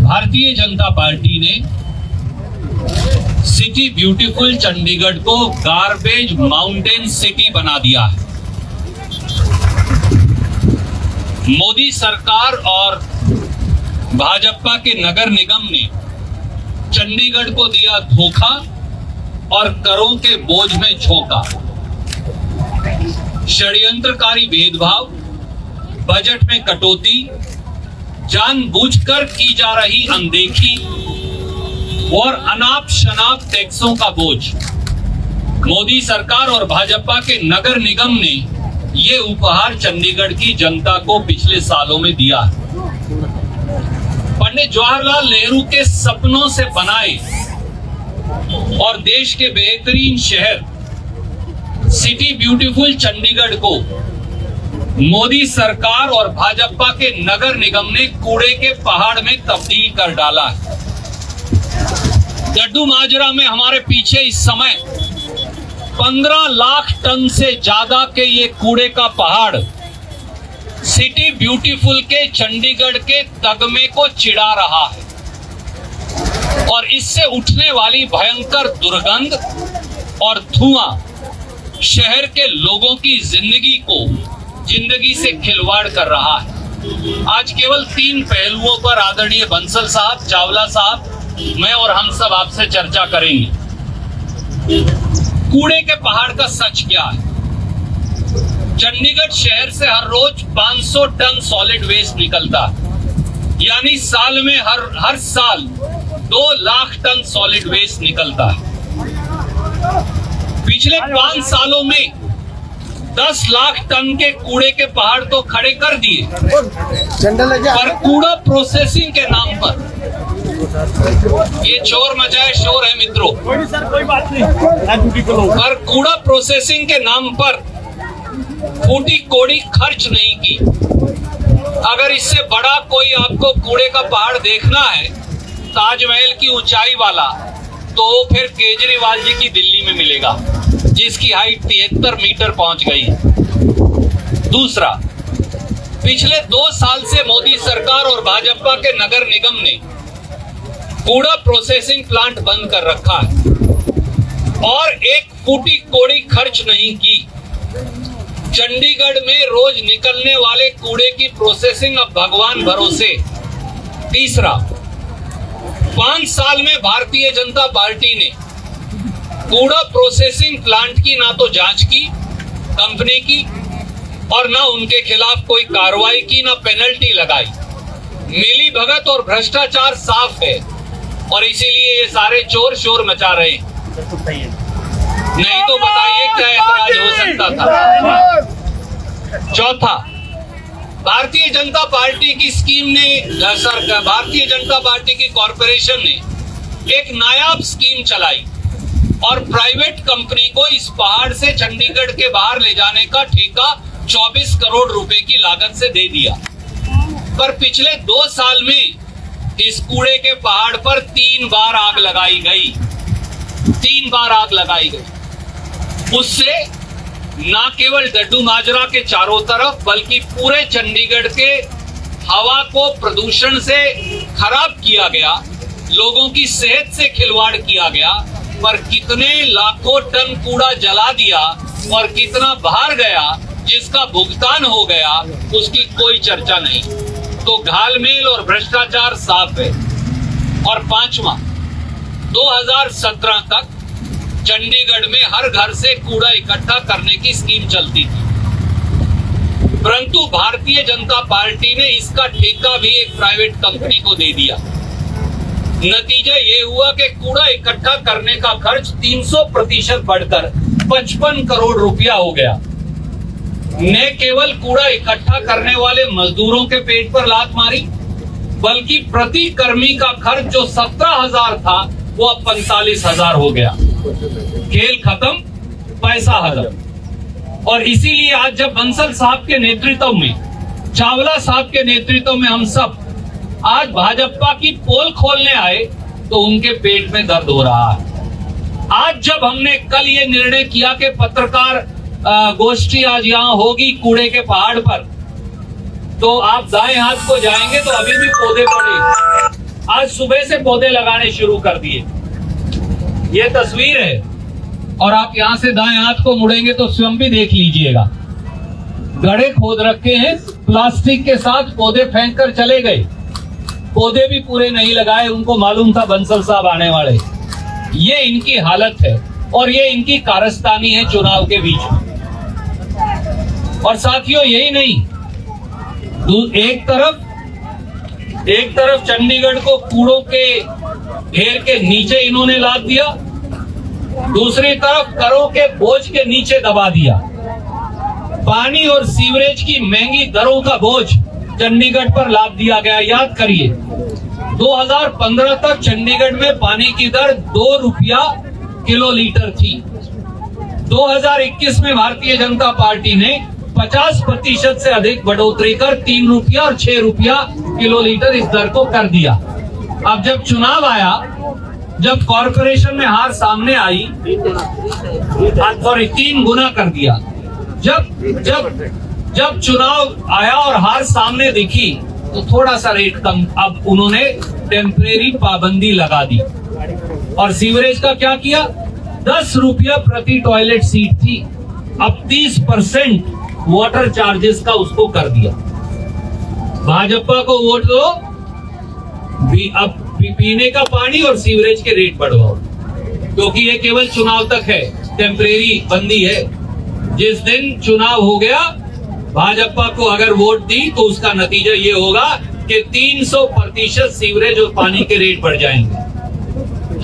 Bharatiya Janata party ने city beautiful Chandigarh को garbage mountain city बना दिया है। मोदी सरकार और भाजपा के नगर निगम ने चंडीगढ़ को दिया धोखा और करों के बोझ में झोंका। षड्यंत्रकारी भेदभाव, बजट में कटौती, जानबूझकर की जा रही अनदेखी और अनाप शनाप टैक्सों का बोझ। मोदी सरकार और भाजपा के नगर निगम ने ये उपहार चंडीगढ़ की जनता को पिछले सालों में दिया है। पंडित जवाहरलाल नेहरू के सपनों से बनाए और देश के बेहतरीन शहर सिटी ब्यूटीफुल चंडीगढ़ को मोदी सरकार और भाजपा के नगर निगम ने कूड़े के पहाड़ में तब्दील कर डाला है। डड्डू माजरा में हमारे पीछे इस समय 15 लाख टन से ज्यादा के ये कूड़े का पहाड़ सिटी ब्यूटीफुल के चंडीगढ़ के तगमे को चिढ़ा रहा है और इससे उठने वाली भयंकर दुर्गंध और धुआं शहर के लोगों की जिंदगी से खिलवाड़ कर रहा है। आज केवल 3 पहलुओं पर आदरणीय बंसल साहब, चावला साहब, मैं और हम सब आपसे चर्चा करेंगे। कूड़े के पहाड़ का सच क्या है? चंडीगढ़ शहर से हर रोज 500 टन सॉलिड वेस्ट निकलता है, यानी साल में हर साल 2 लाख टन सॉलिड वेस्ट निकलता है। पिछले 5 सालों में 10 लाख टन के कूड़े के पहाड़ तो खड़े कर दिए, पर कूड़ा प्रोसेसिंग के नाम पर ये चोर मचाए शोर है मित्रों। कोई बात नहीं, पर कूड़ा प्रोसेसिंग के नाम पर फूटी कोड़ी खर्च नहीं की। अगर इससे बड़ा कोई आपको कूड़े का पहाड़ देखना है ताजमहल की ऊंचाई वाला, तो फिर केजरीवाल जी की दिल्ली में मिलेगा, जिसकी हाइट 73 मीटर पहुंच गई है। दूसरा, पिछले 2 साल से मोदी सरकार और भाजपा के नगर निगम ने कूड़ा प्रोसेसिंग प्लांट बंद कर रखा है और एक फूटी कोड़ी खर्च नहीं की। चंडीगढ़ में रोज निकलने वाले कूड़े की प्रोसेसिंग अब भगवान भरोसे। तीसरा, 5 साल में भारतीय जनता पार्टी ने कूड़ा प्रोसेसिंग प्लांट की ना तो जांच की कंपनी की और ना उनके खिलाफ कोई कार्रवाई की, ना पेनल्टी लगाई। मिली भगत और भ्रष्टाचार साफ है और इसीलिए ये सारे चोर शोर मचा रहे हैं। नहीं तो बताइए क्या ऐतराज हो सकता था? चौथा, भारतीय जनता पार्टी की स्कीम ने भारतीय जनता पार्टी की कॉरपोरेशन ने एक नायाब स्कीम चलाई और प्राइवेट कंपनी को इस पहाड़ से चंडीगढ़ के बाहर ले जाने का ठेका 24 करोड़ रुपए की लागत से दे दिया। पर पिछले 2 साल में इस कूड़े के पहाड़ पर 3 बार आग लगाई गई। 3 बार आग लगाई गई। उससे न केवल डड्डू माजरा के चारों तरफ बल्कि पूरे चंडीगढ़ के हवा को प्रदूषण से खराब किया गया, लोगों की सेहत से खिलवाड़ किया गया। पर कितने लाखों टन कूड़ा जला दिया और कितना बाहर गया, जिसका भुगतान हो गया, उसकी कोई चर्चा नहीं। तो घालमेल और भ्रष्टाचार साफ है। और 5वां, 2017 तक चंडीगढ़ में हर घर से कूड़ा इकट्ठा करने की स्कीम चलती थी, परंतु भारतीय जनता पार्टी ने इसका ठेका भी एक प्राइवेट कंपनी को दे दिया। नतीजा ये हुआ कि कूड़ा इकट्ठा करने का खर्च 300% बढ़कर 55 करोड़ रुपया हो गया। न केवल कूड़ा इकट्ठा करने वाले मजदूरों के पेट पर लात मारी, बल्कि प्रति कर्मी का खर्च जो 17,000 था वो अब 45,000 हो गया। खेल खत्म, पैसा हजम। और इसीलिए आज जब बंसल साहब के नेतृत्व में, चावला साहब के नेतृत्व में हम सब आज भाजपा की पोल खोलने आए तो उनके पेट में दर्द हो रहा है। आज जब हमने कल ये निर्णय किया कि पत्रकार गोष्ठी आज यहाँ होगी कूड़े के पहाड़ पर, तो आप दाएं हाथ को जाएंगे तो अभी भी पौधे पड़े, आज सुबह से पौधे लगाने शुरू कर दिए। ये तस्वीर है और आप यहां से दाएं हाथ को मुड़ेंगे तो स्वयं भी देख लीजिएगा। गड्ढे खोद रखे हैं, प्लास्टिक के साथ पौधे फेंक कर चले गए। पौधे भी पूरे नहीं लगाए, उनको मालूम था बंसल साहब आने वाले। ये इनकी हालत है और ये इनकी कारस्तानी है चुनाव के बीच में। और साथियों यही नहीं, एक तरफ चंडीगढ़ को कूड़ों के ढेर के नीचे इन्होंने लाद दिया, दूसरी तरफ करों के बोझ के नीचे दबा दिया। पानी और सीवरेज की महंगी दरों का बोझ चंडीगढ़ पर लाद दिया गया। याद करिए 2015 तक चंडीगढ़ में पानी की दर 2 रुपया किलो लीटर थी। 2021 में भारतीय जनता पार्टी ने 50% से अधिक बढ़ोतरी कर 3 रुपया और 6 रुपया किलो लीटर इस दर को कर दिया। अब जब चुनाव आया, जब कॉरपोरेशन में हार सामने आई, सॉरी 3 गुना कर दिया। जब चुनाव आया और हार सामने दिखी तो थोड़ा सा रेट कम, अब उन्होंने टेम्परेरी पाबंदी लगा दी। और सीवरेज का क्या किया? 10 रुपया प्रति टॉयलेट सीट थी, अब 30% वाटर चार्जेस का उसको कर दिया। भाजपा को वोट दो, अब पीने का पानी और सीवरेज के रेट बढ़वाओ, क्योंकि ये केवल चुनाव तक है, टेम्परेरी बंदी है। जिस दिन चुनाव हो गया, भाजपा को अगर वोट दी तो उसका नतीजा ये होगा कि 300% सीवरेज और पानी के रेट बढ़ जाएंगे।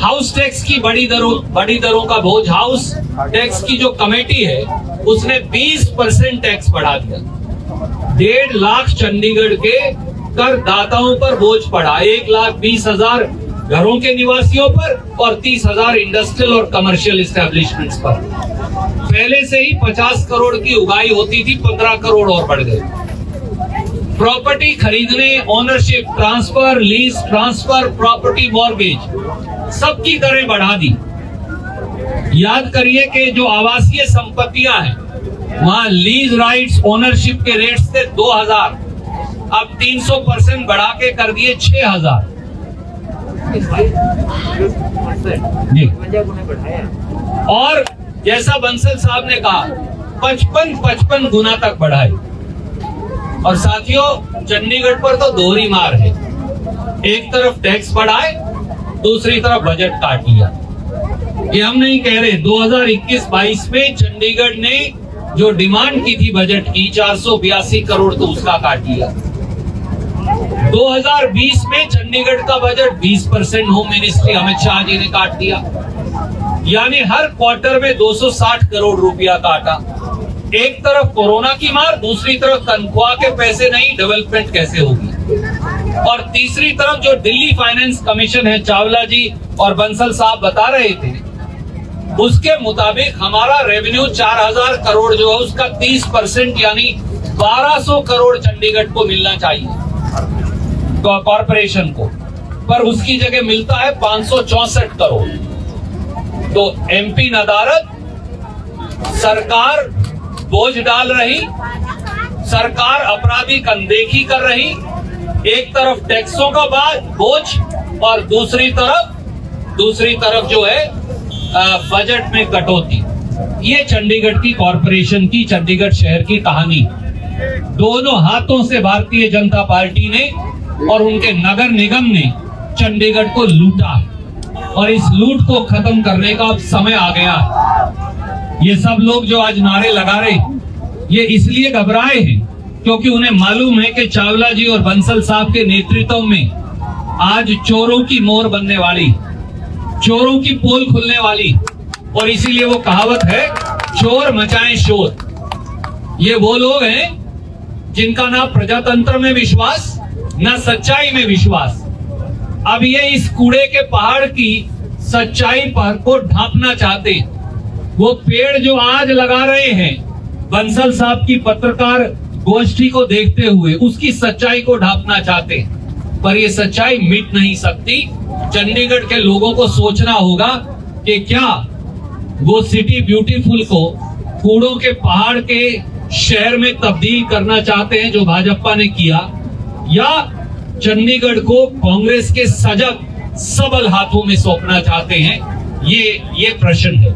हाउस टैक्स की बड़ी दरों का बोझ, हाउस टैक्स की जो कमेटी है उसने 20% टैक्स बढ़ा दिया। 1.5 लाख चंडीगढ़ के करदाताओं पर बोझ पड़ा, 1,20,000 घरों के निवासियों पर और 30,000 इंडस्ट्रियल और कमर्शियल एस्टेब्लिशमेंट्स पर। पहले से ही 50 करोड़ की उगाई होती थी, 15 करोड़ और बढ़ गए। प्रॉपर्टी खरीदने, ownership transfer, lease transfer, property mortgage, सबकी दरें बढ़ा दी। याद करिए कि जो आवासीय संपत्तियां हैं वहां लीज राइट्स, ओनरशिप के रेट्स थे 2,000, अब 300% बढ़ा के कर दिए 6,000। और जैसा बंसल साहब ने कहा 55 गुना तक बढ़ाए। और साथियों चंडीगढ़ पर तो दोहरी मार है, एक तरफ टैक्स बढ़ाए, दूसरी तरफ बजट काट लिया। ये हम नहीं कह रहे, 2021-22 में चंडीगढ़ ने जो डिमांड की थी बजट की 482 करोड़, तो उसका काट लिया। 2020 में चंडीगढ़ का budget 20% home ministry Amit Shah ji ने काट दिया, यानी हर क्वार्टर में 260 करोड़ रुपया काटा। एक तरफ कोरोना की मार, दूसरी तरफ तनख्वाह के पैसे नहीं, डेवलपमेंट कैसे होगी। और तीसरी तरफ जो दिल्ली फाइनेंस कमीशन है, चावला जी और बंसल साहब बता रहे थे, उसके मुताबिक हमारा रेवेन्यू 4,000 करोड़ जो है उसका 30% यानी 1,200 करोड़ चंडीगढ़ को मिलना चाहिए कॉरपोरेशन को, पर उसकी जगह मिलता है 564 करोड़। तो एमपी नदारत, सरकार बोझ डाल रही, सरकार अपराधिक अनदेखी कर रही, एक तरफ टैक्सों का बोझ और दूसरी तरफ जो है बजट में कटौती। ये चंडीगढ़ की कॉरपोरेशन की, चंडीगढ़ शहर की कहानी। दोनों हाथों से भारतीय जनता पार्टी ने और उनके नगर निगम ने चंडीगढ़ को लूटा और इस लूट को खत्म करने का अब समय आ गया। ये सब लोग जो आज नारे लगा रहे, ये इसलिए घबराए हैं क्योंकि उन्हें मालूम है कि चावला जी और बंसल साहब के नेतृत्व में आज चोरों की मोर बनने वाली, चोरों की पोल खुलने वाली। और इसीलिए वो कहावत है, चोर मचाएं शोर। ये वो लोग हैं जिनका ना प्रजातंत्र में विश्वास, ना सच्चाई में विश्वास। अब ये इस कूड़े के पहाड़ की सच्चाई पर को ढांपना चाहते। वो पेड़ जो आज लगा रहे हैं बंसल साहब की पत्रकार गोष्ठी को देखते हुए, उसकी सच्चाई को ढांपना चाहते, पर ये सच्चाई मिट नहीं सकती। चंडीगढ़ के लोगों को सोचना होगा कि क्या वो सिटी ब्यूटीफुल को कूड़ों के पहाड़ के शहर में तब्दील करना चाहते हैं जो भाजपा ने किया, या चंडीगढ़ को कांग्रेस के सजग सबल हाथों में सौंपना चाहते हैं, ये प्रश्न है।